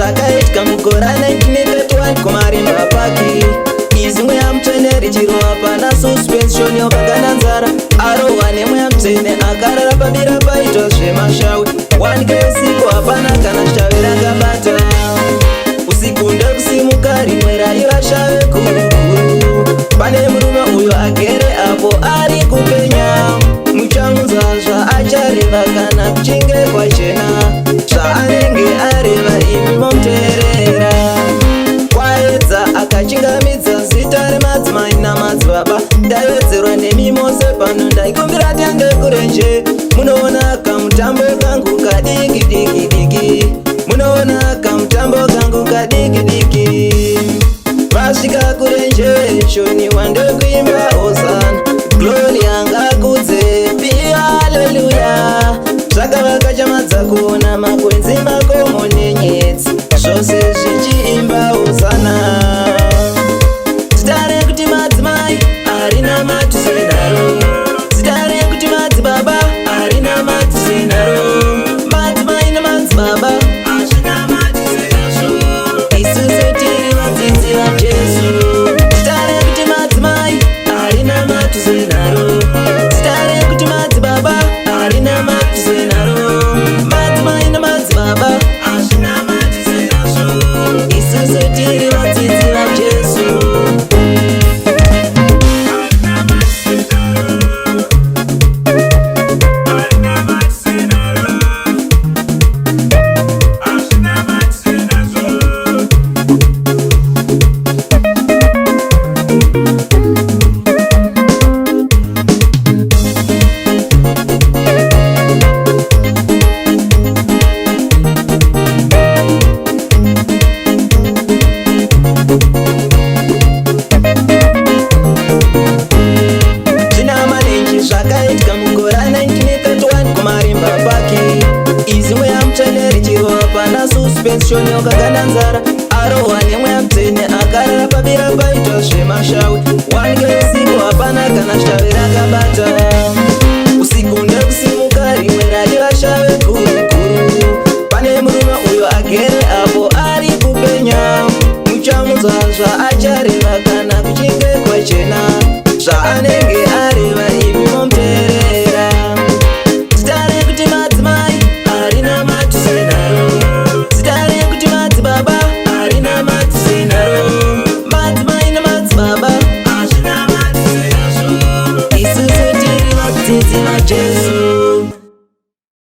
Zvakaitika mugore 1931 kumarimba paki izimwe yamuteneri chirova pana suspension yakagana nzara arohwa nemwe yamutene akarara pabira paitwa zvemashawi 1 usiku hapana kana shave rakabata usiku ndekusimuka rimwe raiva shave kurukuru pane murume uyo agere apo ari kupenya muchamunzazva achareva kana kuchinge kwachena zvaanenge areva imi momuteerera kwaedza akachingamidza zita remadzimai namadzibaba ndawedzerwa nemi mose pano ndaikumbira tenge kurenje munoona kamutambo kangu kadiki munoona kamutambo kangu kadiki vasvika kurenje shoniwa ndekuimba hosana glori angakudze piya haleluya zvakavaka chamadza kuona makwenzi makomo nenyedzi zvose zvichiimba hosana zita rekuti madzimai harina matusenaro zita rekuti madzibaba harina matusenaro madzimai nemadzibaba hazvina matusenazvo isusu tiri vadzidzi vajesu zita rekuti madzimai harina matusenaro zita rekuti madzibaba harina matusenaro madzimai nemadzibaba hazvina matusenazvo isusu tiri vadzidzi vajesu zvakaitika mugore 1931 kumarimba paki izimwe yamuteneri chirova pana suspension yakagana nzara arohwa nemwe yamutene akarara pabira paitwa zvemashawi 1 usiku hapana kana shave rakabata